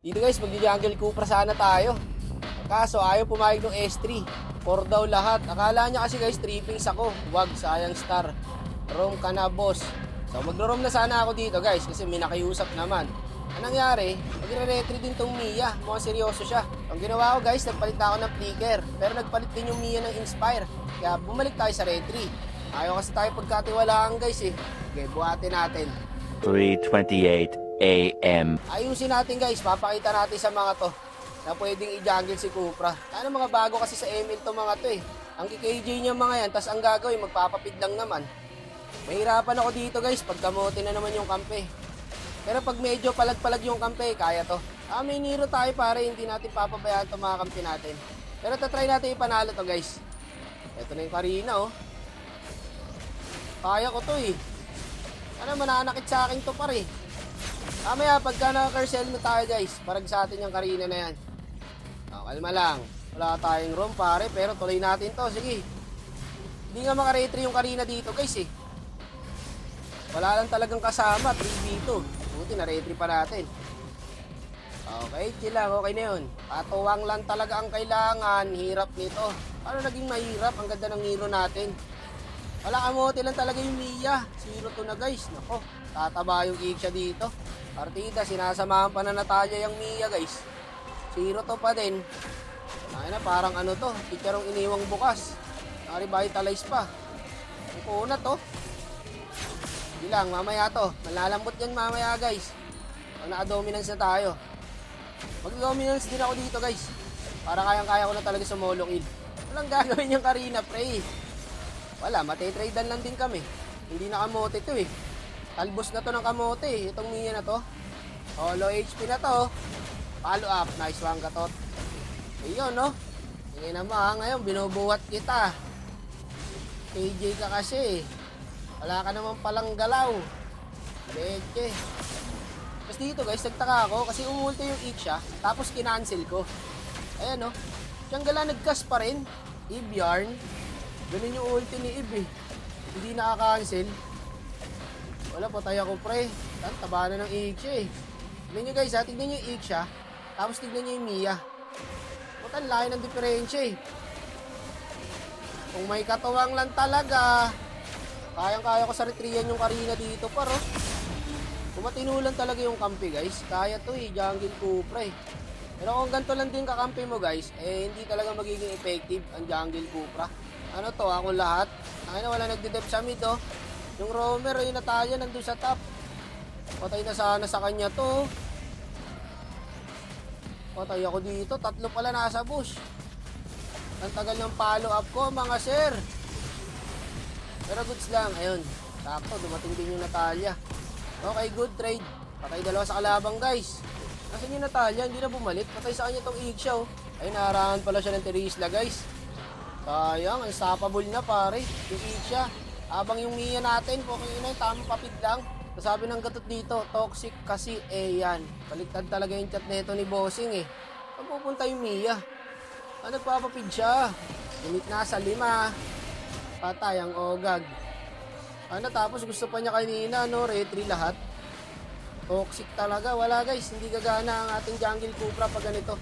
Dito guys, magja-jungle Cupra sana tayo. Kaso ayaw pumayag ng S3. 4 daw lahat. Akala niya kasi guys, trippings ako. Wag, sayang star. Roam ka na boss. So magro-roam na sana ako dito guys, kasi may nakiusap naman. Anong nangyari? Magre-retry din tong Mia. Mukhang seryoso siya. Ang ginawa ko guys, nagpalit na ako ng flicker. Pero nagpalit din yung Mia ng Inspire. Kaya bumalik tayo sa retry. Ayaw kasi tayo pagkatiwalaan guys eh. Okay, buhatin natin. 3:28 a.m. Ayusin natin guys, papakita natin sa mga to na pwedeng i-jungle si Cupra. Ano mga bago kasi sa ML to mga to eh. Ang KJ niya mga yan, tas ang gagawin magpapapid lang naman. Mahirapan ako dito guys, pag kamote na naman yung kampe. Pero pag medyo palag-palag yung kampe, kaya to. May niro tayo pare, hindi natin papabayaan to mga kampe natin. Pero tatry natin ipanalo to guys. Ito na yung Karina oh. Kaya ko to eh. Ano, mananakit sa akin to pare. Mamaya pagka naka-carousel na tayo guys, parang sa atin yung Karina na yan. Kalma lang. Wala tayong room pare, pero tuloy natin to. Sige. Hindi nga makaretry yung Karina dito guys eh. Wala lang talagang kasama, 3v2. Buti na-retry pa natin. Okay, chill lang, okay na yun. Patuwang lang talaga ang kailangan. Hirap nito. Paano naging mahirap? Ang ganda ng hero natin. Wala kamote lang talaga yung Mia. 0-2 na guys. Nako, tataba yung Iksha dito. Partida, sinasamahan pa na Natalia yung Mia guys. 0-2 pa din. Ay na, parang ano to, picturong iniwang bukas. Naka-revitalize pa. Ang kuna to. Hindi lang, mamaya to. Malalambot yan mamaya guys. Pag naka-dominance na tayo. Mag-dominance din ako dito guys. Para kayang-kaya ko na talaga sa sumolo kill. Walang gagawin yung Karina, pre. Wala, matitradean lang din kami. Hindi na kamote to eh. Talbos na to ng kamote eh. Itong Mia na to. Low HP na to. Follow up. Nice one katot. Ayun no. Tingin naman ngayon, binubuhat kita. KJ ka kasi. Wala ka naman palang galaw. Leche. Tapos dito guys, nagtaka ako kasi umulto yung Iksha. Tapos kinancel ko. Ayan no. Siyang gala nagkas pa rin. Eve Yarn. Ganun yung ulti ni Eve eh. Hindi nakaka-cancel. Wala, patay ako pre. Taba na ng Iksha eh. Tignan nyo guys ha, tignan nyo yung Iksha. Tapos tignan nyo yung Mia. Putan, laki ng diferensya eh. Kung may katuwang lang talaga, kayang-kaya ko sa retrian yung Karina dito paro. Kung matinulan talaga yung kampi guys, kaya to eh, jungle Cupra eh. Pero kung ganito lang din kakampi mo guys, hindi talaga magiging effective ang jungle Cupra. Ano to, ako lahat. Ay na, wala nagde-dep sa mid oh. Yung roamer, yung Natalia nandun sa top. Patay na sana sa kanya to. Patay ako dito, 3 pala nasa bush. Ang tagal ng follow up ko mga sir. Pero goods lang, ayun. Sakto, dumating din yung Natalia. Okay, good trade. Patay 2 sa kalabang guys. Nasaan yung Natalia? Hindi na bumalik. Patay sa kanya tong Iksha oh. Ayun, naharangan pala siya ng Terisla guys. Sayang, unstoppable na pare. Yung Iksha. Habang yung Mia natin, okay na yung tamang papid lang. Sabi ng gatot dito, toxic kasi yan. Baliktad talaga yung chat nito ni Bossing eh. Saan pupunta yung Mia? Nagpapapid siya. Limit na sa 5. Patay ang ogag. Tapos gusto pa niya kanina, no? Retry lahat. Toxic talaga. Wala guys, hindi gagana ang ating jungle Cupra pag ganito.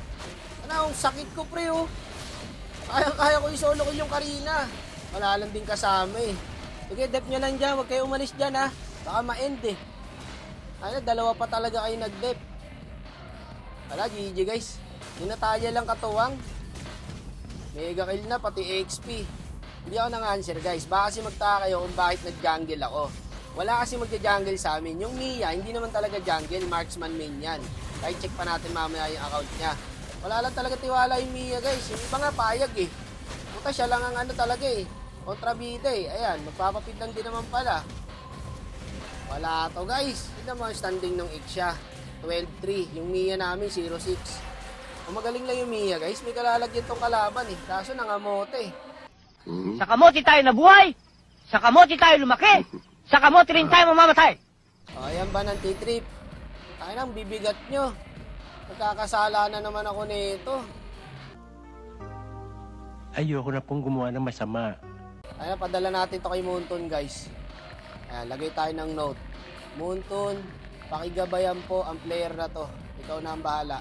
Ang sakit ko pre oh. Kaya ko i-solo ko yung Karina. Wala lang din kasama eh. Sige, dep nyo lang dyan. Huwag kayo umalis dyan ha. Baka ma-end eh. 2 pa talaga kayo nag-dep. Wala, GG guys. Yung Natalia lang katuwang. Mega kill na, pati XP. Hindi ako nang-answer guys. Baka kasi magtaka kayo kung bakit nag-jungle ako. Wala kasi magja-jungle sa amin. Yung Mia, hindi naman talaga jungle. Marksman main yan. Kahit check pa natin mamaya yung account niya. Wala lang talaga tiwala yung Mia guys. Yung iba nga payag eh. Puta, siya lang ang ano talaga eh. Kontrabida eh. Ayan, magpapapid lang din naman pala. Wala to guys. Tignan mo ang standing ng Iksha. 12-3. Yung Mia namin 0-6. Kung magaling lang yung Mia guys, may kalalagyan tong kalaban eh. Kaso nangamote eh. Sa kamote tayo nabuhay. Sa kamote tayo lumaki. Sa kamote rin tayo mamamatay. Ayan ba ng T-trip? Ay nang bibigat nyo. Nagkakasala na naman ako nito. Ayoko na pong gumawa ng masama. Ayan, padala natin to kay Moonton guys. Ayan, lagay tayo ng note. Moonton, pakigabayan po ang player na to. Ikaw na ang bahala.